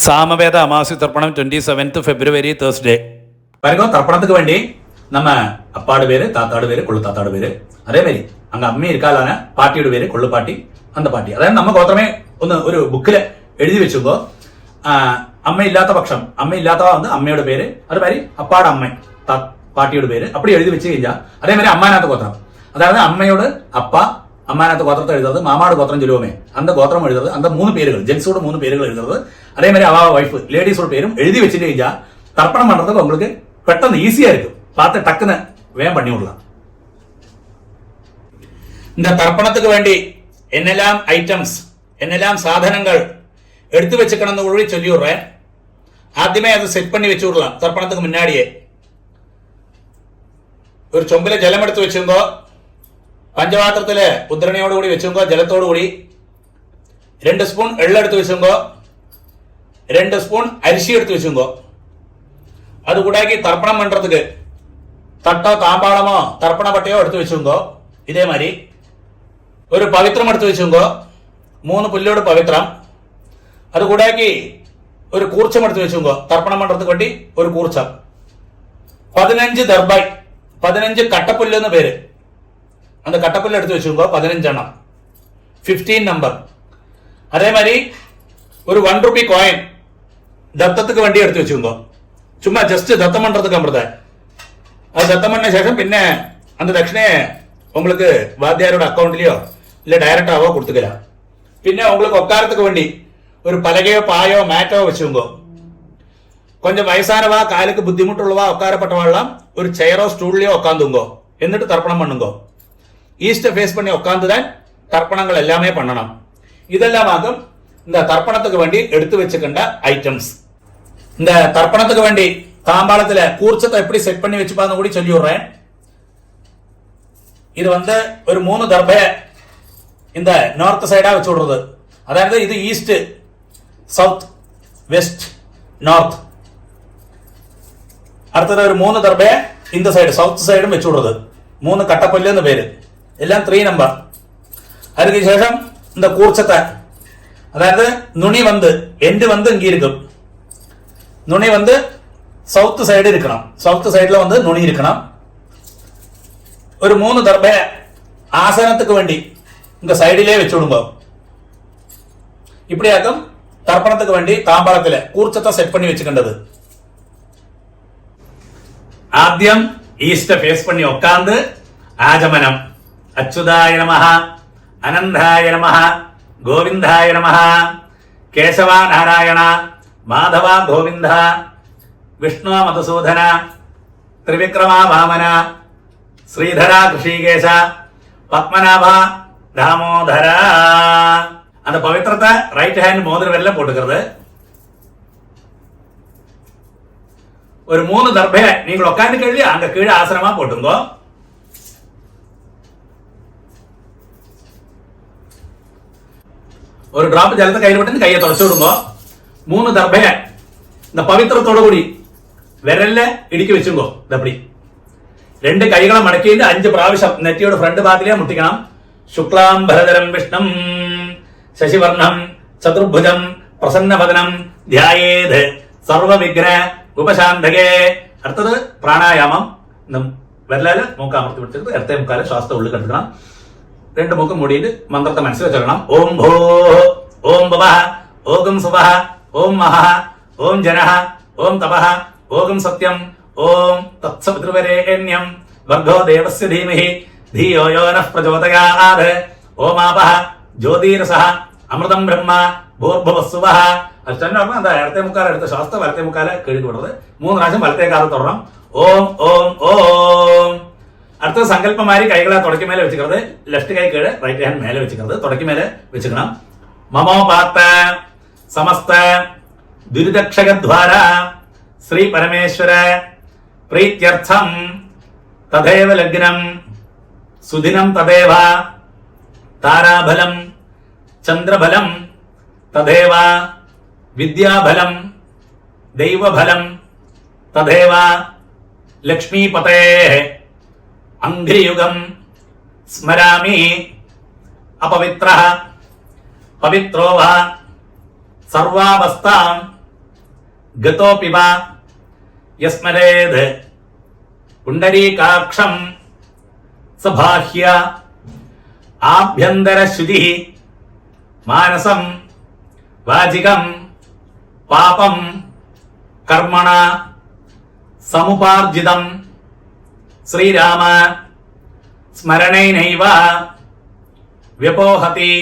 சாமவேத அமாவாசை தர்ப்பணம் 27th February Thursday. பாருங்க, தர்ப்பணத்துக்கு வேண்டி நம்ம அப்பாடு பேரு, தாத்தாடு பேரு, கொள்ளு தாத்தாடு பேரு, அதே மாதிரி அங்க அம்மி இருக்காளான பாட்டியோட பேரு கொள்ளு பாட்டி, அந்த പാട്ടി. അതായത് നമ്മ ഗോത്രമേ ഒന്ന് ഒരു ബുക്കില് എഴുതി വെച്ചുമ്പോ അമ്മയില്ലാത്ത പക്ഷം, അമ്മയില്ലാത്തവ வந்து അമ്മയുടെ പേര്, അതുമാതിരി അപ്പാട് അമ്മ പാട്ടിയുടെ പേര് அப்படி எழுதி வச்சு കഴിഞ്ഞാൽ அதே மாதிரி அம்மாநாத்த கோத்திரம், அதாவது அம்மையோடு அப்பா அம்மாநாத்த கோத்திரத்தை எழுதுறது, மாமாடு கோத்திரம் சொல்லுவோமே அந்த கோத்திரம் எழுதுறது, அந்த 3 பேர்கள் ஜென்ஸோட 3 பேர்கள் எழுதுறது, அதே மாதிரி அவ வைஃப் லேடிஸோட பேரும் எழுதி வச்சுட்டு കഴിഞ്ഞാൽ தர்ப்பணம் பண்றதுக்கு உங்களுக்கு பெட்டன்னு ஈஸியா இருக்கும். பார்த்து டக்குன்னு வேகம் பண்ணி விடலாம். இந்த தர்ப்பணத்துக்கு வேண்டி என்னெல்லாம் ஐட்டம்ஸ், என்னெல்லாம் சாதனங்கள் எடுத்து வச்சுக்கணும்னு கூட சொல்லி விடுறேன். ஆദ്യമേ அது செட் பண்ணி வச்சு விடலாம். தர்ப்பணத்துக்கு முன்னாடியே ഒരു ചൊമ്പിലെ ജലം എടുത്ത് വെച്ചുമ്പോ പഞ്ചപാത്രത്തില് ഉദ്രണയോടുകൂടി വെച്ചുമ്പോ ജലത്തോടുകൂടി 2 സ്പൂൺ എള്ളെടുത്ത് വെച്ചുമ്പോ 2 സ്പൂൺ അരിശി എടുത്ത് വെച്ചുമ്പോ അത് കൂടാക്കി തർപ്പണം പண்றதுக்கு തട്ടോ താമ്പാളമോ തർപ്പണ പട്ടയോ എടുത്ത് വെച്ചുമ്പോ ഇതേമാതിരി ഒരു പവിത്രം എടുത്ത് വെച്ചുമ്പോ 3 പുല്ലോട് പവിത്രം, അത് കൂടാക്കി ഒരു കൂർച്ചം എടുത്ത് വെച്ചുമ്പോ തർപ്പണം പண்றதுக்கு വേണ്ടി ഒരു കൂർച്ചം, 15 ദർബായ് 15 കട്ടപ്പുല്ല് എന്ന് പേര്, அந்த கட்டப்புല്ല് எடுத்து வச்சுக்கோ 15 எണ്ണം 15 நம்பர். அதே மாதிரி ஒரு 1 ரூபி காயின் தத்தத்துக்கு வண்டி எடுத்து வச்சுக்கோ, சும்மா ஜஸ்ட் தத்தம் பண்றதுக்கு அமிர்த. அது தத்தம் பண்ண சேஷம் பின்ன அந்த தட்சிணையை உங்களுக்கு வாத்தியாரோட அக்கௌண்ட்லயோ இல்ல டைரக்டாவோ கொடுத்துக்கலாம். பின்ன உங்களுக்கு உட்காரத்துக்கு வேண்டி ஒரு பலகையோ பாயோ மேட்டோ வச்சுக்கோ. கொஞ்சம் வயசானவா காலுக்கு புத்திமுட்டுள்ளவா உட்காரப்பட்டவாள்லாம் ஒரு சேரோ ஸ்டூல்லையோ உட்காந்துங்கோ, എന്നിട്ട് தர்ப்பணம் பண்ணுங்கோ. ஈஸ்ட ஃபேஸ் பண்ணி உட்காந்துதான் தர்ப்பணங்கள் எல்லாமே பண்ணணும். இதெல்லாம் ஆகும் இந்த தர்ப்பணத்துக்கு வேண்டி எடுத்து வச்சுக்கின்ற ஐட்டம்ஸ். இந்த தர்ப்பணத்துக்கு வேண்டி தாம்பாளத்துல கூர்ச்சத்தை எப்படி செட் பண்ணி வச்சுப்பான்னு கூட சொல்லி விடுறேன். இது வந்து ஒரு 3 தர்பை இந்த நார்த் சைடா வச்சு விடுறது, அதாவது இது ஈஸ்ட், சவுத், வெஸ்ட், நார்த். അടുത്തത് ഒരു 3 ദർബയെ இந்த സൈഡ് സൗത്ത് സൈഡും വെച്ചു വിടുறது, 3 കട്ടപ്പല്ല് എന്ന് പേര്, എല്ലാം 3 നമ്പർ. அதுக்கு ശേഷം இந்த கூர்ச்சத்தை, அதாவது நுனி வந்து எண்டு வந்து இங்க இருக்கும், நுனி வந்து சவுத் சைடு இருக்கணும், சவுத் சைடுல வந்து நுனி இருக்கணும். ஒரு 3 தர்பய ஆசனத்துக்கு வேண்டி இந்த சைடிலே வச்சு விடுங்க. இப்படியாக்கும் தர்ப்பணத்துக்கு வேண்டி தாம்பாளத்துல கூர்ச்சத்தை செட் பண்ணி வச்சுக்கின்றது. ആദ്യം ഈസ്റ്റ ഫേസ് പണി ഉட்கார்ந்து ആചമനം അച്യുതായ നമഃ, അനന്തായ നമഃ, ഗോവിന്ദായ നമഃ, കേശവ നാരായണ, മാധവ ഗോവിന്ദ, വിഷ്ണു മധുസൂദന, ത്രിവിക്രമ വാമന, ശ്രീധര ഋഷികേശ, പത്മനാഭ தாமோதர. அந்த பவித்திரத்தை ரைட் ஹேண்ட் மோதிர விரல்ல போட்டுக்கிறது. ஒரு 3 தர்பையை நீங்கள் உட்கார்ந்து கழுவி அங்க கீழே ஆசனமா போட்டுங்க. ஒரு டிராப் ஜலத்தை கையில் விட்டு கையை தொடச்சு விடுங்க. 3 தர்பையை இந்த பவித்திரத்தோட கூடி விரல்ல இடுக்கி வச்சுங்கோ. அப்படி 2 கைகளை மடக்கிட்டு 5 പ്രാവശ്യം നെറ്റിയോട് ഫ്രണ്ട് ഭാഗത്തിലേ മുട്ടിക്കണം. ശുക്ലാം ഭരതരം വിഷ്ണം ശശിവർണം ചതുർഭുജം പ്രസന്നവദനം ധ്യായേത് സർവവിഘ്ന ഉപശാന്തകേ. അടുത്തത് പ്രാണായാമം. വിരലാല് മൂക്ക് അമർത്തി പിടിച്ചിട്ട് ഇടത്തെ മുക്കാല് ശ്വാസത്തെ ഉള്ളിൽ കെടുക്കണം. 2 മൂക്ക് മൂടിയിട്ട് മന്ത്രത്തെ മനസ്സിൽ ചൊല്ലണം. ഓം ഭോ, ഓം ഭവഃ, ഓം സുവഃ, ഓം മഹഃ, ഓം ജനഃ, ഓം തപഃ, ഓം സത്യം, ഓം തത്സവിതൃവരേണ്യം ഭർഗോ ദേവസ്യ ധീമഹി ധിയോ യോ നഃ പ്രചോദയാത്. ഓം ആപഃ ജ്യോതിരസഃ അമൃതം ബ്രഹ്മ ഭൂർഭുവസ്സുവഃ. അത് തന്നെ എന്താ ഇടത്തെ മുക്കാല എടുത്ത ശ്വാസത്തെ വലത്തെ മുക്കാല കഴുകി വിടുന്നത്. 3 പ്രാവശ്യം വലത്തെ കാലം തുടരണം. ഓം ഓം ഓം. അടുത്ത സങ്കല്പമാരി കൈകളെ തുടക്കി മേലെ വെച്ചിക്കുന്നത്, ലെഫ്റ്റ് കൈ കീഴ് റൈറ്റ് ഹാൻഡ് മേലെ വെച്ചിക്കുന്നത്, തുടക്കി മേലെ വെച്ചിക്കണം. മമോപാത്ത സമസ്ത ദുരിതക്ഷകദ്വാര ശ്രീ പരമേശ്വര പ്രീത്യർത്ഥം തഥൈവ ലഗ്നം സുദിനം തഥൈവ താരാബലം ചന്ദ്രബലം തഥൈവ വിദ്യാബലം ദൈവബലം തഥൈവ ലക്ഷ്മീപതേ അംഘ്രിയുഗം സ്മരാമി അപവിത്രഃ പവിത്രോ വ സർവാവസ്ഥാം ഗതോപിവ യസ്മരേത് പുണ്ടരീകാക്ഷം സബാഹ്യ ആഭ്യന്തരശുചി മാനസം വാചികം പാപം കർമ്മണ സമുപാർജിതം ശ്രീരാമ സ്മരണൈനൈവ വ്യപോഹതി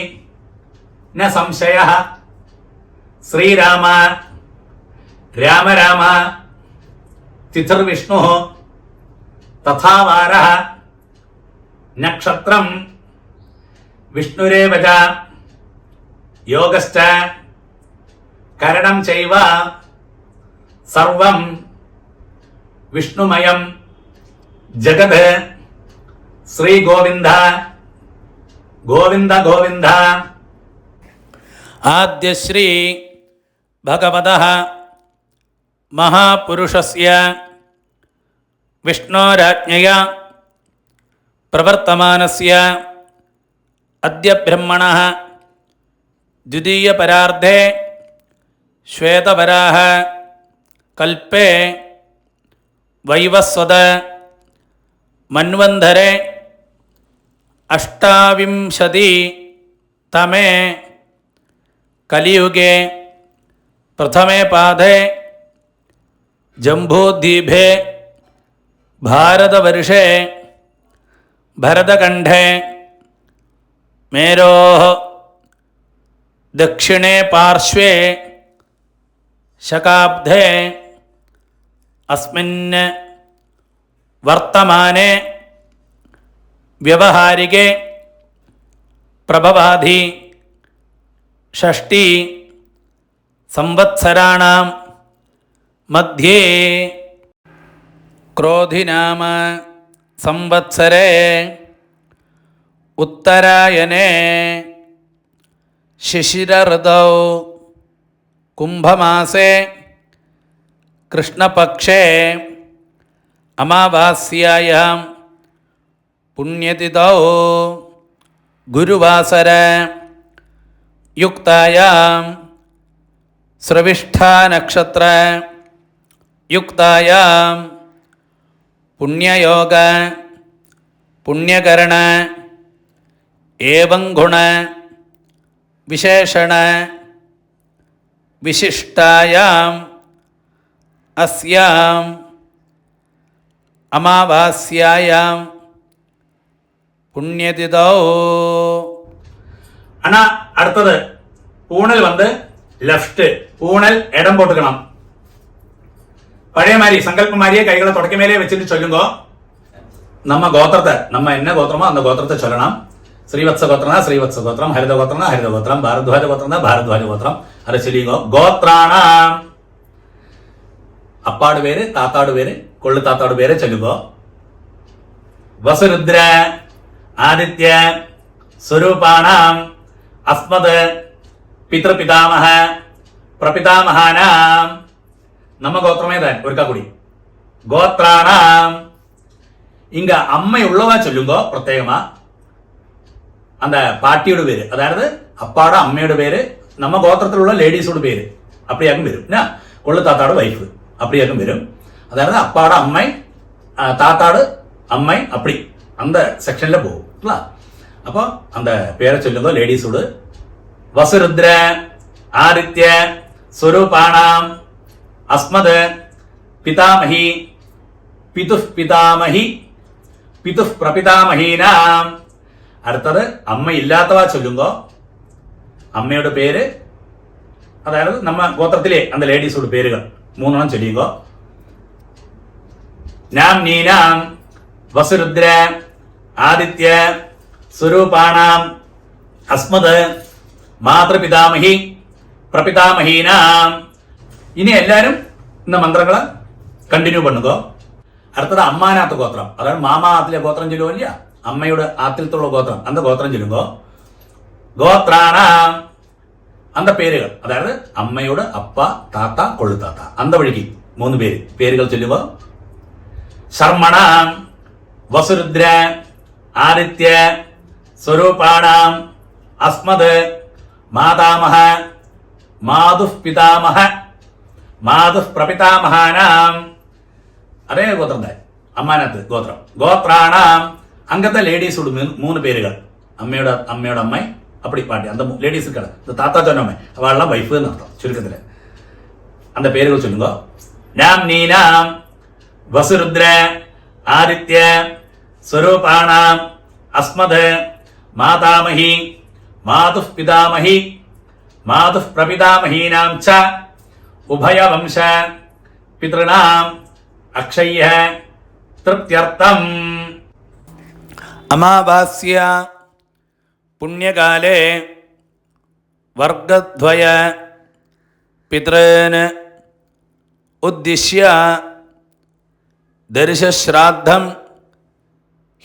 ന സംശയഃ ശ്രീരാമ രാമ രാമ തിഥിർവിഷ്ണു തഥാ വാരഃ നക്ഷത്രം വിഷ്ണുരേവ ച യോഗശ്ച കരണം ചൈവ സർവം വിഷ്ണുമയം ജഗത് ശ്രീ ഗോവിന്ദ ഗോവിന്ദ ഗോവിന്ദ. ആദ്യശ്രീ ഭഗവതഃ മഹാപുരുഷസ്യ വിഷ്ണോരാജ്ഞയാ പ്രവർത്തമാനസ്യ അദ്യ ബ്രഹ്മണഃ ദ്വിതീയപരാർദ്ധേ ശ്വേതവരാഹ കൽപ്പേ വൈവസ്വത മന്വന്തരെ അഷ്ടാവിംശതി തമേ കലിയുഗേ പ്രഥമേ പാദേ ജംബൂദ്വീപേ ഭാരതവർഷേ ഭരതഖണ്ഡേ മേരോः ദക്ഷിണേ പാർശ്വേ ശകാബ്ദേ അസ്മിൻ വർത്തമാനെ വ്യവഹാരികേ പ്രഭവാധി ഷഷ്ടി സംവത്സരാണാം മധ്യേ ക്രോധിനാമ സംവത്സരേ ഉത്തരായനേ ശിശിരഋതൗ കുംഭമാസേ കൃഷ്ണപക്ഷേ അമാവാസ്യായാം പുണ്യതിഥൗ ഗുരുവാസര യുക്തായാം സ്രവിഷ്ഠാനക്ഷത്ര യുക്തായാം പുണ്യയോഗ പുണ്യകരണ ഏവം ഗുണ വിശേഷണ വിശിഷ്ടായാം അസ്യാം അമാവാസ്യായാം പുണ്യതിഥൗ. ஆனா அடுத்தது பூணல் வந்து லெஃப்ட், பூணல் இடம் போட்டுக்கணும். பழைய மாதிரி சங்கல்ப மாதிரியே கைகளை தொடக்க மேலே வச்சுட்டு சொல்லுங்க. நம்ம கோத்திரத்தை, நம்ம என்ன கோத்திரமோ அந்த கோத்திரத்தை சொல்லணும். ஸ்ரீவத்ச கோத்திரம்னா ஸ்ரீவத்ச கோத்திரம், ஹரித கோத்திரம்னா ஹரித கோத்திரம், பாரத்வாஜ கோத்திரம்னா பாரத்வாஜ கோத்திரம். அதை சொல்லிங்க. கோத்ராணாம் அப்பாடு பேரு, தாத்தாடு பேரு, கொள்ளு தாத்தாடு பேரு சொல்லுங்க. வசுருத்ர ആദിത്യ സ്വരൂപാണാം അസ്മദ് പിതൃപിതാമഹ പ്രപിതാമഹാനാം. നമ്മ ഗോത്രമേതാൻ ഒരുക്കാ കൂടി. ഗോത്രാണാം ഇങ്ക അമ്മയുള്ളവാ ചൊല്ലുങ്കോ പ്രത്യേകമാ. அந்த பாட்டியோட பேரு, அதாவது அப்பாட அம்மையோட பேரு, நம்ம கோத்திரத்தில் உள்ள லேடிஸோட பேரு அப்படியாக்கும் வரும். கொள்ளு தாத்தாட வைஃப் அப்படியாக்கும் வரும். அதாவது அப்பாட அம்மை, தாத்தாடு அம்மை, அப்படி அந்த செக்ஷன்ல போகும். அப்போ அந்த பேரை சொல்லுங்க லேடிஸோடு. வசுருத்ர ஆதித்ய ஸ்வரூபாணாம் அஸ்மத் பிதாமஹி பிதுஃப் பிதாமஹி பிதுஃப் பிரபிதாமஹீனாம். അടുത്തത് അമ്മ ഇല്ലാത്തവ ചൊല്ലുങ്കോ. അമ്മയുടെ പേര്, അതായത് നമ്മ ഗോത്രത്തിലെ അന്ത ലേഡീസോട് പേരുകൾ മൂന്നെണ്ണം ചൊല്ലിയുങ്കോ. നാം നീനാം വസുരുദ്ര ആദിത്യ സ്വരൂപാണാം അസ്മത് മാതൃപിതാമഹി പ്രപിതാമഹീനാം. ഇനി എല്ലാരും ഇന്ന മന്ത്രങ്ങള് കണ്ടിന്യൂ പണ്ണുകോ. അടുത്തത് അമ്മാനാത്ത ഗോത്രം, അതായത് മാമാ ആത്തിലെ ഗോത്രം ചൊല്ലുവില്ല, അമ്മയുടെ ആത്തിലത്തുള്ള ഗോത്രം അന്ത ഗോത്രം ചൊല്ലുങ്കോ. ഗോത്രാണാം അന്ത പേരുകൾ, അതായത് അമ്മയുടെ അപ്പ, താത്ത, കൊള്ളുതാത്ത, അന്ത വഴിക്ക് മൂന്ന് പേരുകൾ ചൊല്ലുക. ശർമ്മണാം വസുരുദ്ര ആദിത്യ സ്വരൂപാണാം അസ്മത് മാതാമഹ മാതുഃ പിതാമഹ മാതുഃ പ്രപിതാമഹാനാം, അതേ ഗോത്രത്തെ അമ്മാനത്ത് ഗോത്രം, ഗോത്രാണാം അംഗത്തെ ലേഡീസ് ഉള്ളു 3 പേരുകൾ. അമ്മയുടെ അമ്മ அப்படி பாட்டி அந்த லேடிஸ் இருக்காங்க, இந்த தாத்தா சொன்னோமே அவள்லாம் வைஃப்னு அர்த்தம் சுருக்கத்தில். அந்த பேர்கள் சொல்லுங்க. நாம் நீனாம் வசுருத்ர ஆதித்ய ஸ்வரூபாணாம் அஸ்மத் மாதாமஹி மாதுः பிதாமஹி மாதுः பிரபிதாமஹீனாம் ச உபய வம்ச பித்ருணாம் அக்ஷய்ய திருப்தியர்த்தம். अमावास्या पुण्यकाले वर्गद्वय पितॄन् उद्दिश्य दर्शश्राद्धं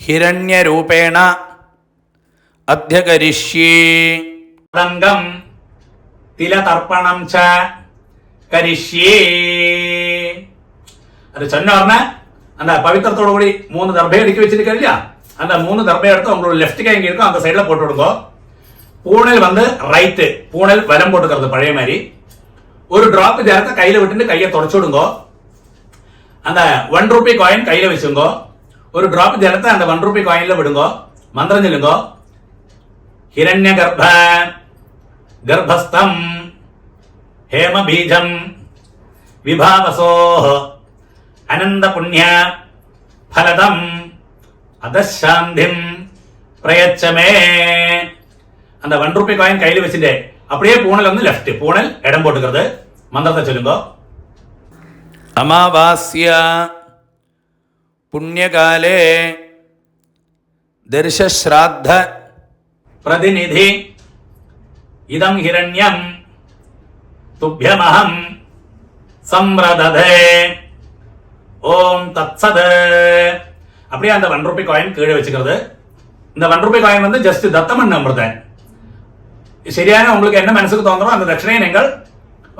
हिरण्यरूपेण अद्य करिष्ये. रंगम तिलतर्पणम च करिष्ये. அது சொன்ன உடனே அந்த பவித்திரத்தோட கூடி 3 தர்பை அடுக்கி வச்சிருக்கீங்க இல்லையா, அந்த 3 தர்பை எடுத்து உங்களோட லெஃப்ட் கை எங்க இருக்கோ அந்த சைடுல போட்டு விடுங்க. பூணல் வந்து ரைட்டு, பூணல் வலம் போட்டுக்கிறது பழைய மாதிரி. ஒரு டிராப் ஜலத்தை கையில விட்டுட்டு கையை தொடச்சு விடுங்க. அந்த 1 ரூபி காயின் கையில வச்சுங்க. ஒரு டிராப் ஜலத்தை அந்த 1 ரூபி காயின்ல விடுங்க. மந்திரம் சொல்லுங்க. हिरण्य गर्भ गर्भस्थम हेम बीजम विभावसो अनंत पुण्य फलदम अदशांधिम प्रयच्छमे. அந்த 1 ரூபி காயின் கையில வச்சிட்டு அப்படியே பூணல் வந்து லெஃப்ட், பூணல் இடம் போட்டுக்கிறது. மந்திரத்தை சொல்லுங்க. अमावास्या पुण्यकाले दर्शश्राद्ध प्रतिनिधि इदं हिरण्यं तुभ्यमहं संव्रदधे ओम तत्सद. அப்படியே அந்த 1 ரூபி காயின் கீழே வச்சுக்கிறது. இந்த 1 ரூபி காயின் வந்து ஜஸ்ட் தத்தமன் நம்புறேன். சரியான உங்களுக்கு என்ன மனசுக்கு தோன்றோ அந்த தட்சணையை நீங்கள்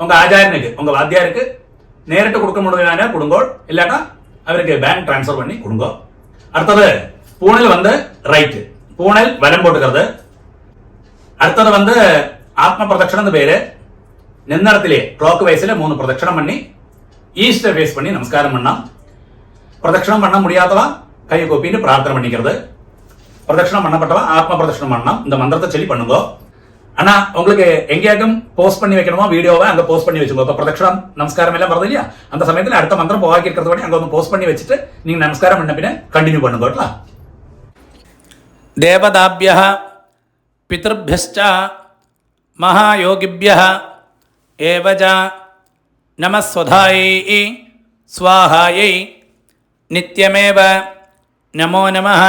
உங்க ஆச்சாரியனுக்கு உங்க வாத்தியாருக்கு நேரிட்டு கொடுக்க முடியும்னா கொடுங்க, இல்லாட்டா அவருக்கு பேங்க் டிரான்ஸ்ஃபர் பண்ணி கொடுங்க. அடுத்தது பூணல் வந்து ரைட், பூணல் வலம் போட்டுக்கிறது. அடுத்தது வந்து ஆத்ம பிரதட்சணம் பேரு. நின்னடத்திலே கிளாக் வைஸ்ல 3 பிரதட்சணம் பண்ணி ஈஸ்ட் ஃபேஸ் பண்ணி நமஸ்காரம் பண்ணலாம். பிரதட்சணம் பண்ண முடியாதவா கையை கோப்பின்னு பிரார்த்தனை பண்ணிக்கிறது. பிரதட்சணம் பண்ணப்பட்டவா ஆத்ம பிரதட்சணம் பண்ணலாம். இந்த மந்திரத்தை சொல்லி பண்ணுங்க. ஆனா உங்களுக்கு எங்கேயாக்கும் போஸ்ட் பண்ணி வைக்கணுமோ வீடியோவை அங்க போஸ்ட் பண்ணி வச்சுக்கோ. இப்ப பிரதட்சணம் நமஸ்காரம் எல்லாம் வருது இல்லையா, அந்த சமயத்தில் அடுத்த மந்திரம் போவாக்கி இருக்கிறது வரை அங்க வந்து போஸ்ட் பண்ணி வச்சுட்டு நீங்க நமஸ்காரம் பண்ண பின்ன கண்டினியூ பண்ணுங்க. देवताभ्यः पितृभ्यश्च महायोगिभ्यः एव च नमः स्वधायै स्वाहायै नित्यमेव नमो नमः.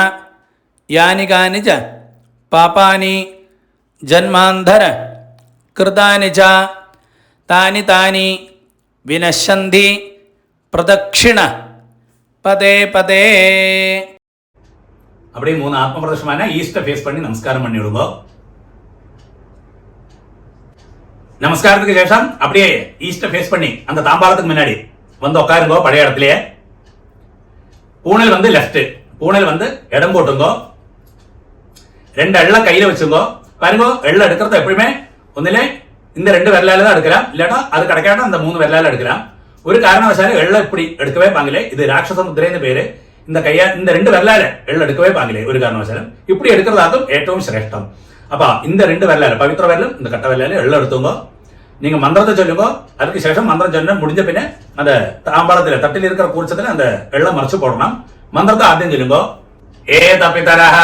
यानि कानि च पापानि जन्मान्धर कृतानि च तानि तानि विनश्यन्ति प्रदक्षिण पदे पदे. அப்படியே 3 ஆத்ம பிரதட்சணமான ஈஸ்ட ஃபேஸ் பண்ணி நமஸ்காரம் பண்ணி விடுங்க. நமஸ்காரத்துக்கு சேஷம் அப்படியே ஈஸ்ட ஃபேஸ் பண்ணி அந்த தாம்பாளத்துக்கு முன்னாடி வந்து உட்காருங்க பழைய இடத்துலயே. பூணல் வந்து லெஃப்ட், பூணல் வந்து இடம் போட்டுங்க. 2 எள்ள கையில வச்சுங்க. பாருங்க, எள்ள எடுக்கிறது எப்பயுமே ஒന്നിலே இந்த 2 விரலால தான் எடுக்கலாம், இல்லாட்டா அது கிடைக்காட்டா அந்த 3 விரலால எடுக்கலாம். ஒரு காரணவசாலும் எள்ள இப்படி எடுக்கவே பாங்களே, இது ராட்சச முத்திரைன்னு பேரு. இந்த கையா இந்த 2 விரலால எள்ள எடுக்கவே பாங்களே ஒரு காரணவசாலும். இப்படி எடுக்கிறதாகும் ஏற்றவும் சிரேஷ்டம். அப்ப இந்த 2 விரலால பவித்திர விரலும் இந்த கட்ட விரலால எள்ள எடுத்துங்க. நீங்க மந்திரத்தை சொல்லுங்க. அதுக்கு சேஷம் மந்திரம் சொன்ன முடிஞ்ச பின்ன அந்த தாம்பாளத்துல தட்டில் இருக்கிற கூர்ச்சத்துல அந்த எள்ள மறைச்சு போடணும். மந்திரத்தை ஆദ്യം சொல்லுங்க. ஏத பிதரஹ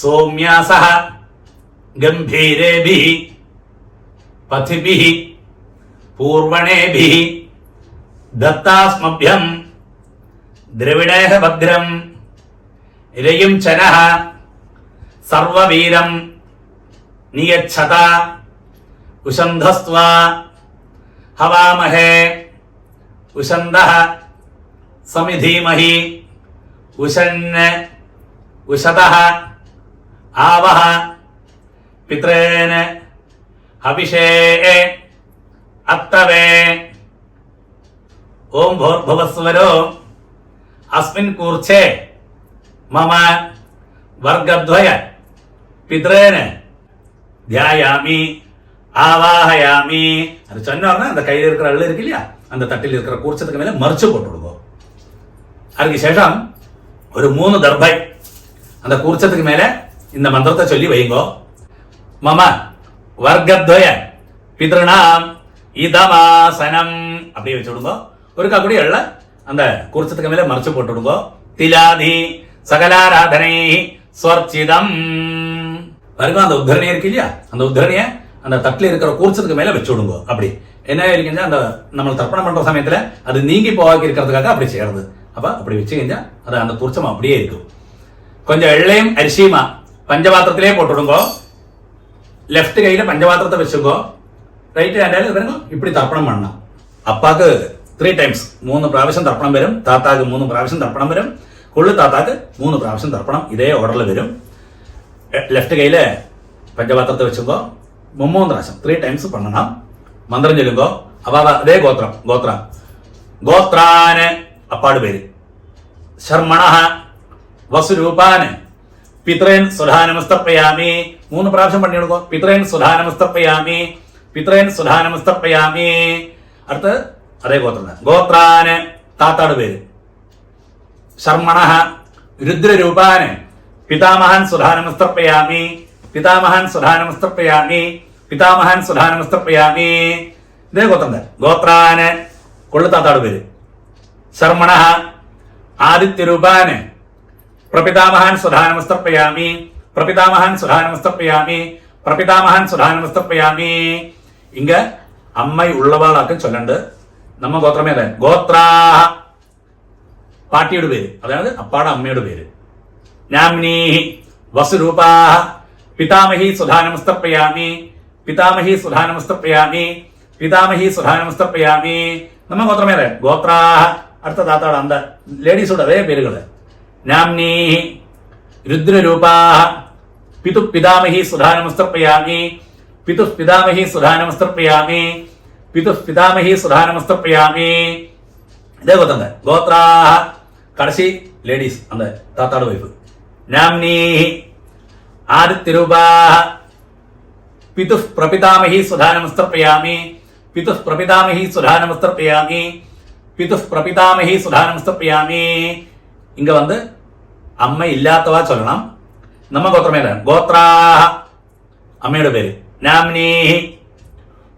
சௌம்யாசஹ गंभीरेभिः पथिभिः पूर्वणेभिः दत्तास्मभ्यं द्रविणेह भद्रं रयिं चनः सर्ववीरं नियच्छता उषन्धस्त्वा हवामहे उषन्दः समिधीमहि उषन् उषतः आवह पितॄन् हविषे अत्तवे. ओम भूर्भुवस्वरो अस्मिन् कूर्चे मम वर्गद्वय पितॄन् ध्यायामि ஆவாஹயாமி. அது சொன்னோன்னா அந்த கையில் இருக்கிற அள்ளு இருக்கு இல்லையா, அந்த தட்டில் இருக்கிற கூர்ச்சத்துக்கு மேல மറിச்சு போட்டு விடுங்க. அதுக்கு சேஷம் ஒரு 3 தர்பை அந்த கூர்ச்சத்துக்கு மேல இந்த மந்திரத்தை சொல்லி வைங்கோ. மம வர்க்கத்வய பித்ருணாம் இதமாசனம் அப்படியே வச்சு விடுங்க. ஒருக்கா கூட எள்ள அந்த கூர்ச்சத்துக்கு மேல மறைச்சு போட்டு விடுங்க. திலாதி சகலாராதனை ஸ்வர்ச்சிதம். பாருங்க, அந்த உத்தரணி இருக்கு இல்லையா, அந்த உத்தரணிய அந்த தட்டில் இருக்கிற கூர்ச்சத்துக்கு மேல வச்சு விடுங்க. அப்படி என்ன இருக்குன்னா, அந்த நம்ம தர்ப்பணம் பண்ற சமயத்துல அது நீங்கி போவாக்கி இருக்கிறதுக்காக அப்படி செய்யறது. அப்ப அப்படி வச்சு കഴിഞ്ഞാൽ அது அந்த கூர்ச்சம் அப்படியே இருக்கும். கொஞ்சம் எள்ளையும் அரிசியுமா பஞ்சபாத்திரத்திலே போட்டுடுங்க. லெஃப்ட் கையில பஞ்சபாத்திரத்தை வச்சுக்கோ, ரைட் ഹാൻഡിൽ വരുന്നു. இப்படி தர்ப்பണം பண்ணണം. അപ്പാക്ക് 3 ടൈംസ് 3 പ്രാവശ്യം തർപ്പണം വരും. താത്താക്ക് 3 പ്രാവശ്യം തർപ്പണം വരും. കൊള്ളു താത്താക്ക് 3 പ്രാവശ്യം തർപ്പണം ഇതേ ഓർഡറിൽ വരും. ലെഫ്റ്റ് കൈയില് പഞ്ചപാത്രത്തെ വെച്ചുമ്പോ 3 പ്രാവശ്യം 3 ടൈംസ് പണ്ണണം. മന്ത്രം ചൊല്ലുമ്പോ അപ്പൊ അതേ ഗോത്രാന് അപ്പാട് പേര്. ശർമ്മണ വസുരൂപാന് പിത്രേൻ സുധാനമസ്തപ്പയാമി. 3 പ്രാവശ്യം പണി കൊടുക്കോ. പിത്രേൻ സുധാനമസ്തപ്പയാമി, പിത്രേൻ സുധാനമസ്തപ്പയാമി. അടുത്ത് അതേ ഗോത്രാന് താത്താട് പേര്. ശർമ്മണ രുദ്രരൂപാന് പിതാമഹൻ സുധാനമസ്തപ്പയാമി, പിതാമഹൻ സുധാനമസ്തപ്പയാമി, പിതാമഹൻ സുധാനമസ്തപ്പയാമി. ഇതേ ഗോത്രാന് കൊള്ളു താത്താട് പേര്. ശർമ്മണ ആദിത്യരൂപാന് പ്രപിതാമഹൻ സുധാനമസ്തപ്പയാമി, പ്രപിതാമഹൻ സുധാനമസ്തപ്പയാമി, പ്രപിതാമഹൻ സുധാനമസ്തപ്പയാമി. ഇങ്ക അമ്മ ഉള്ളവാളാക്കും ചൊല്ലണ്ട്. നമ്മ ഗോത്രമേ അതെ ഗോത്രാഹ പാട്ടിയുടെ പേര്, അതായത് അപ്പാടെ അമ്മയുടെ പേര്. നാംനീഹി വസുരൂപാഹ പിതാമഹി സുധാനമസ്തപ്പയാമി, പിതാമഹി സുധാനമസ്തപ്പയാമി, പിതാമഹി സുധാനമസ്തപ്പയാമി. നമ്മ ഗോത്രമേ അതെ ഗോത്രാഹ. അടുത്ത താത്താട് അന്ത ലേഡീസോട് അതേ പേരുകള്. നാംനീഹി രുദ്രരൂപാഹ പിതു പിതാമഹി സുധാനമസ്തപ്പയാമി, പിതു പിതാമഹി സുധാനമസ്തപ്പയാമി, പിതു പിതാമഹി സുധാനമസ്തപ്പയാമി. ഇതേ ഗോത്രാഹ. കടശി ലേഡീസ് അന്ത താത്താട് വൈഫ്. നാംനീഹി ആദിത്യരൂപാഹ പിതു പ്രപിതാമഹി സുധാനമസ്തപ്പയാമി, പിതു പ്രപിതാമഹി സുധാനമസ്തപ്പയാമി, പിതു പ്രപിതാമഹി സുധാനമസ്തപ്പയാമി. ഇങ്ക അമ്മ ഇല്ലാത്തവാ ചൊല്ലണം. നമ്മ ഗോത്രമേല ഗോത്രാഹ അമ്മയുടെ പേര്. നാംനീഹി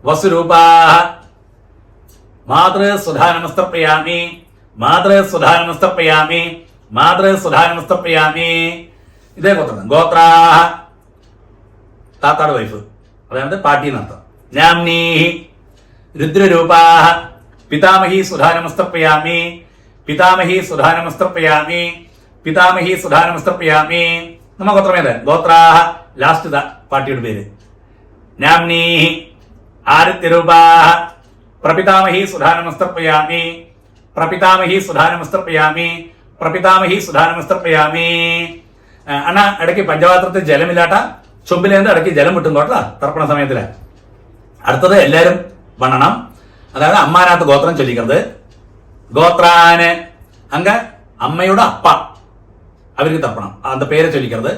വസുരൂപാഹ മാതൃ സുധാനമസ്തപ്പയാമി, മാതൃ സുധാനമസ്തപ്പയാമി, മാതൃ സുധാനമസ്തപ്പയാമി. ഇതേ ഗോത്രാഹ താത്താട് വൈഫ്, അതായത് പാട്ടി നർത്ഥം. നാംനീഹി രുദ്രരൂപാഹ പിതാമഹി സുധാനമസ്തപ്പയാമി, പിതാമഹി സുധാനമസ്തപ്പയാമി, പിതാമഹി സുധാനമസ്തപ്പയാമി. നമ്മ ഗോത്രമേത് ഗോത്രാഹ. ലാസ്റ്റ് പാട്ടിയുടെ പേര്. നാംനീഹി ആദിത്യരൂപാഹ പ്രപിതാമഹി സുധാനമസ്തപ്പയാമി, പ്രപിതാമഹി സുധാനമസ്തപ്പയാമി, പ്രപിതാമഹി സുധാനമസ്തപ്പയാമി. അണ്ണ ഇടയ്ക്ക് പഞ്ചപാത്രത്തിൽ ജലമില്ലാട്ട ചൊമ്പിലേന്ന് ഇടയ്ക്ക് ജലം വിട്ടും കേട്ട തർപ്പണ സമയത്തില്. അടുത്തത് എല്ലാരും വണ്ണണം, അതായത് അമ്മാനകത്ത് ഗോത്രം ചൊല്ലിക്കുന്നത്. ഗോത്രാന് അങ്ക അമ്മയുടെ അപ്പ അവർക്ക് തർപ്പണം, அந்த പേര് ചൊല്ലിക്കുന്നത്.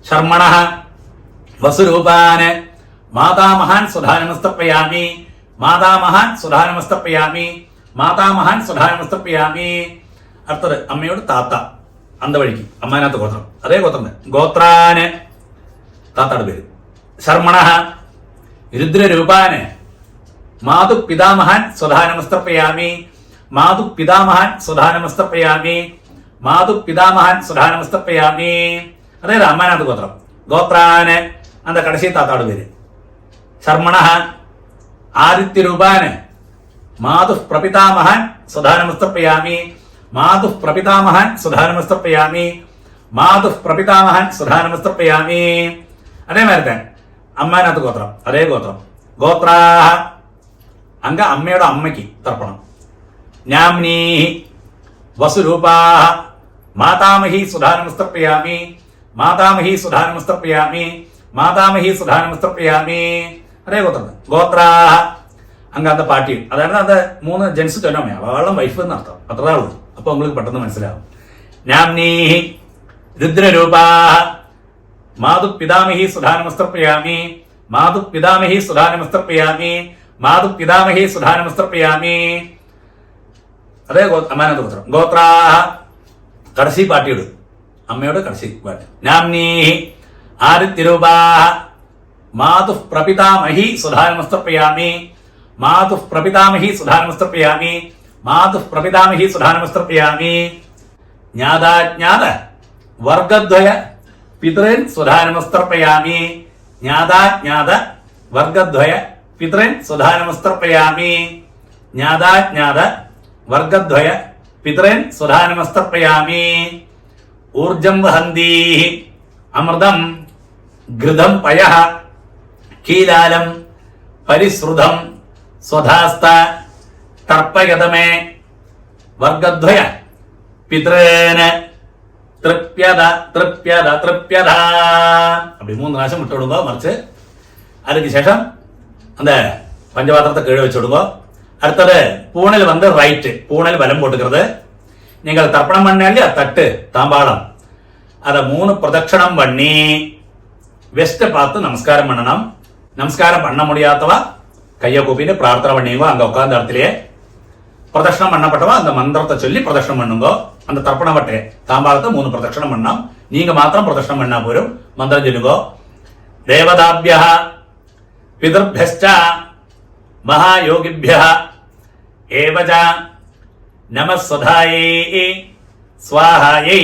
ശർമ്മണ വസുരൂപാന് മാതാമഹാൻ സുധാനമസ്തപ്പയാമി, മാതാമഹാൻ സുധാനമസ്തപ്പയാമി, മാതാമഹാൻ സുധാനമസ്തപ്പയാമി. അടുത്തത് അമ്മയോട് താത്ത അന്ത വഴിക്ക് അമ്മാനകത്ത് ഗോത്രം, അതേ ഗോത്രം. ഗോത്രാന് താത്താട് പേര്. ശർമ്മണ രുദ്രരൂപാന് മാതു പിതാമഹാൻ സുധാനമസ്തപ്പയാമി, മാതു പിതാമഹാൻ സുധാനമസ്തപ്പയാമി, മാതു പിതാമഹാൻ സുധാനമസ്തപ്പയാമി. അതായത് അമ്മാനകത്ത് ഗോത്രം. ഗോത്രാന് അന്ത കടശി താത്താട് പേര്. ശർമ്മണ ആദിത്യരൂപാന് മാതു പ്രപിതാമഹാൻ സുധാനമസ്തപ്പയാമി, മാതു പ്രപിതാമഹാൻ സുധാനമസ്തപ്പയാമി, മാതു പ്രപിതാമഹാൻ സുധാനമസ്തപ്പയാമി. അതേമാതിരി അമ്മാനകത്ത് ഗോത്രം, അതേ ഗോത്രം. ഗോത്രാഹ അങ്ക അമ്മയുടെ അമ്മയ്ക്ക് തർപ്പണം. നാംനീഹി വസുരൂപാഹ മാതാമഹി സുധാനമസ്തപ്പയാമി, മാതാമഹി സുധാനമസ്തപ്പയാമി, മാതാമഹി സുധാനമസ്തപ്പയാമി. അതേ ഗോത്രം. ഗോത്രാഹ അങ്ക അന്ത പാട്ടി, അതായത് അത് 3 ജെൻസ് ചൊല്ലമേ, അവളും വൈഫ് എന്നർത്ഥം. അത്രേ ഉള്ളൂ. അപ്പൊ உங்களுக்கு പെട്ടെന്ന് മനസ്സിലാവും. നാംനീഹി രുദ്രരൂപാഹ മാതു പിതാമഹി സുധാനമസ്തപ്പയാമി, മാതു പിതാമഹി സുധാനമസ്തർപ്പയാമി, മാതു പിതാമഹി സുധാനമസ്തർപ്പയാമി. അതേ അമ്മാനത്തെ ഗോത്രം. ഗോത്രാഹ കടസി പാട്ടിയോട്, അമ്മയോട് കടസി പാട്ട്. നാംനീ ആദിത്യരൂപാഹ മാതു പ്രപിതാമഹി സുധാനമസ്തർപ്പയാമി, മാതു പ്രപിതാമഹി സുധാനമസ്തർപ്പയാമി, മാതു പ്രപിതാമഹി സുധാനമസ്തർപ്പയാമി. ജ്ഞാതാജ്ഞാത വർഗദ്വയ പിതൃൻ സുധാനമസ്തർപ്പയാമി, ജ്ഞാതാജ്ഞാത വർഗദ്വയ പിതൃൻ സുധാനമസ്തർപ്പയാമി, ജ്ഞാതാജ്ഞാത വർഗദ്വയ പിതൃൻ സുധാനമസ്തർപ്പയാമി. ഊർജം വഹന്തി അമൃതം ഘൃതം പയഃ കീലാലം പരിശ്രുതം സ്വധാസ്ത തർപ്പയതമേ വർഗദ്വയ പിതൃന് തൃപ്യത തൃപ്യത തൃപ്യത. அப்படி 3 പ്രാവശ്യം விட்டு விடுங்க. மறைச்சு அதுக்கு சேஷம் அந்த பஞ்சபாத்திரத்தை கீழே வச்சு விடுங்க. அடுத்தது பூனல் வந்து ரைட்டு, பூனல் வலம் போட்டுக்கிறது. நீங்கள் தர்ப்பணம் பண்ண இல்லையா தட்டு தாம்பாளம், அதை 3 பிரதட்சணம் பண்ணி வெஸ்ட்டை பார்த்து நமஸ்காரம் பண்ணணும். நமஸ்காரம் பண்ண முடியாதவா கையை கூப்பிட்டு பிரார்த்தனை பண்ணிங்கோ. அங்க உட்கார்ந்த இடத்துலயே பிரதட்சணம் பண்ணப்பட்டவா அந்த மந்திரத்தை சொல்லி பிரதட்சணம் பண்ணுங்க. அந்த தர்ப்பண வட்டை தாம்பாளத்தை 3 பிரதட்சணம் பண்ணோம். நீங்க மாத்திரம் பிரதட்சணம் பண்ணா போரும். மந்திரம் சொல்லுங்க. தேவதாபியः பிதர்भ्यश्च महायोगिभ्यः एवच नमः स्वधायै स्वाहायै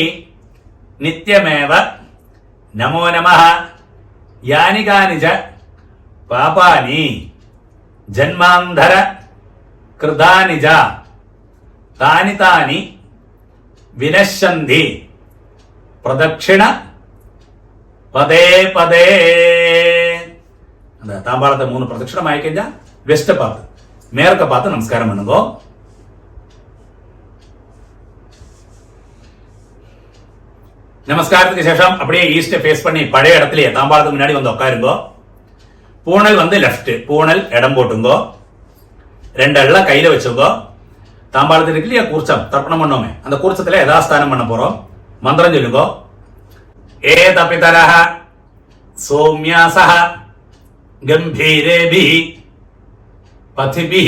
नित्यमेव नमो नमः. यानि कानि च पापानि जन्मान्धर कृतानि च तानि तानि विनश्यन्ति प्रदक्षिण पदे पदे. அந்த தாம்பாளத்தை 3 பிரதட்சணம் ஆயிக்கஞ்சா வெஸ்ட பார்த்து மேற்க பார்த்து நமஸ்காரம் பண்ணுங்க. நமஸ்காரத்துக்கு சேஷம் அப்படியே ஈஸ்ட் ஃபேஸ் பண்ணி பழைய இடத்துலயே தாம்பாளத்துக்கு முன்னாடி வந்து உட்காருங்க. பூனல் வந்து லெஃப்ட், பூனல் இடம் போட்டுங்க. 2 அள்ள கையில வச்சுங்க. தாம்பாளத்தில் இருக்கு இல்லையா கூர்ச்சம், தர்ப்பணம் பண்ணோமே, அந்த கூர்ச்சத்துல யதாஸ்தானம் பண்ண போறோம். மந்திரம் சொல்லுங்க. ஏதபிதரஹ சௌம்யாசஹ गंभीरेभिः पथिभिः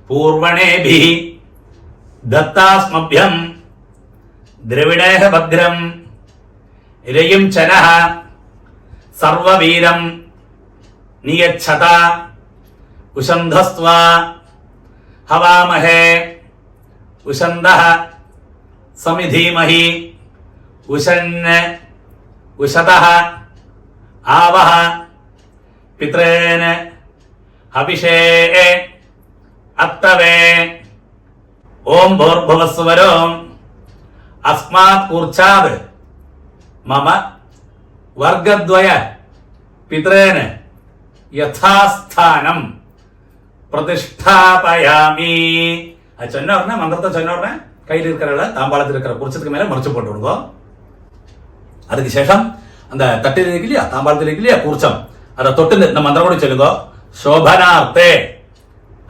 पूर्वणेभिः दत्तास्मभ्यं द्रविणेह भद्रं रयिं चनः सर्ववीरं नियच्छता उषन्धस्त्वा हवामहे उषन्दः समिधीमहि उषन् उषतः आवः पितॄन् हविषे अत्तवे. ओम भूर्भुवस्वरो अस्मात् कूर्चाद् मम वर्गद्वय पितॄन् यथास्थानं प्रतिष्ठापयामि. அது சொன்ன உடனே மந்திரத்தை சொன்ன உடனே கையில் இருக்கிற தாம்பாளத்தில் இருக்கிற குர்ச்சத்துக்கு மேல மறைச்சு போட்டு விடுங்க. அதுக்கு சேஷம் அந்த தட்டில் இருக்கு இல்லையா தாம்பாளத்தில் இருக்கு இல்லையா கூர்ச்சம், அதை தொட்டு இந்த மந்திரம் கூட சொல்லுங்க. சோபனார்த்தே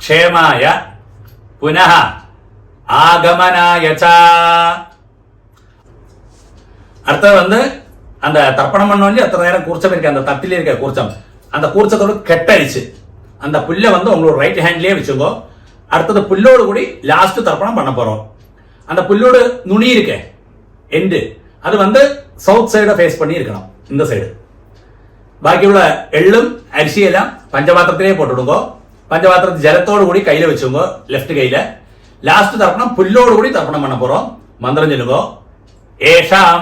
க்ஷேமாய புனः ஆகமனாய ச. அடுத்தது வந்து அந்த தர்ப்பணம் பண்ண வேண்டிய அத்தனை நேரம் கூர்ச்சம் இருக்கு, அந்த தட்டில இருக்க கூர்ச்சம், அந்த கூர்ச்சத்தோடு கெட்டடிச்சு அந்த புல்லை வந்து உங்களோட ரைட் ஹேண்ட்லயே வச்சுக்கோ. அடுத்தது புல்லோடு கூடி லாஸ்ட் தர்ப்பணம் பண்ண போறோம். அந்த புல்லோடு நுனி இருக்க எண்டு அது வந்து சவுத் சைட ஃபேஸ் பண்ணி இருக்கணும், இந்த சைடு. ബാക്കിയുള്ള എള്ളും അരിശിയെല്ലാം പഞ്ചപാത്രത്തിലേ പോട്ടിടുങ്കോ. പഞ്ചപാത്രത്തിൽ ജലത്തോടു കൂടി കയ്യിൽ വെച്ചുങ്കോ, ലെഫ്റ്റ് കയ്യില്. ലാസ്റ്റ് തർപ്പണം പുല്ലോട് കൂടി തർപ്പണം பண்ண போறோம். മന്ത്രം ചൊല്ലുങ്കോ. ഏഷാം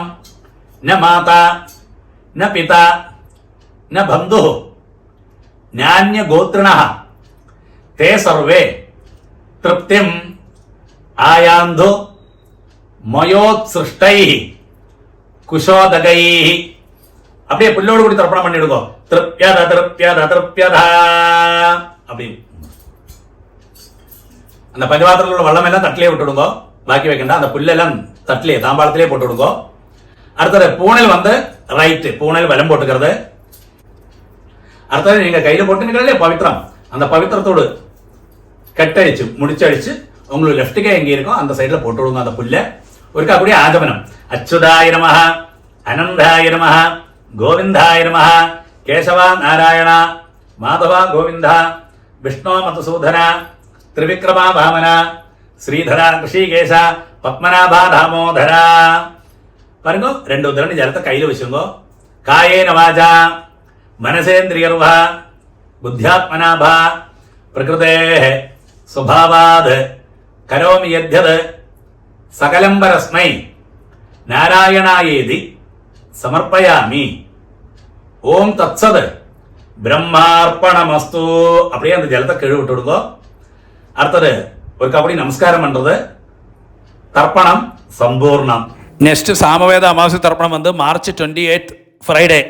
ന മാതാ ന പിതാ ന ബന്ധുഃ നാന്യ ഗോത്രിണഃ തേ സർവേ തൃപ്തിം ആയാന്തു മയോത്സൃഷ്ടൈഃ കുശോദകൈഃ. அப்படியே புல்லோடு கூடி தர்ப்பணம் பண்ணிடுங்க. திருப்யத திருப்யத திருப்யத. அப்படி அந்த பஞ்சபாத்திரத்தில் உள்ள வெள்ளம் எல்லாம் தட்டிலே விட்டுடுங்க. பாக்கி வைக்கண்டா, அந்த புல்லெல்லாம் தட்டிலே தாம்பாளத்திலே போட்டு விடுங்க. அடுத்தது பூனல் வந்து ரைட்டு, பூனல் வலம் போட்டுக்கிறது. அடுத்தது நீங்க கையில போட்டு நிக்கிறதே பவித்திரம், அந்த பவித்திரத்தோடு கட்டடிச்சு முடிச்சடிச்சு உங்களுக்கு லெஃப்ட் கை எங்க இருக்கோ அந்த சைடுல போட்டு விடுங்க அந்த புல்ல. ஒருக்கா கூடிய ஆகமனம். அச்சுதாய நமஹ, அனந்தாய நமஹ, கோவிந்தாய நமஹ, கேசவா நாராயண மாதவா கோவிந்தா விஷ்ணு மதுசூதன திரிவிக்ரமா வாமன ஸ்ரீதரா ரிஷிகேஷ பத்மநாபா தாமோதரா. பாருங்க, 2 உதிரணி ஜலத்தை கையில் வச்சுங்கோ. காயேன வாஜா மனசேந்திரியர்வா புத்தியாத்மனாபா பிரகிருதே சுபாவாத் கரோமி யத்யத் சகலம்பரஸ்மை நாராயணாயேதி சமர்ப்பயாமி. ஓம் தத்சத் பிரம்மார்ப்பணமஸ்து. அப்படியே அந்த ஜலத்தை கீழே விட்டு விடுங்க. அடுத்தது ஒரு கபடி நமஸ்காரம் பண்றது. தர்ப்பணம் சம்பூர்ணம். நெக்ஸ்ட் சாமவேத அமாவாசை தர்ப்பணம் வந்து மார்ச் 28 ஃப்ரைடே.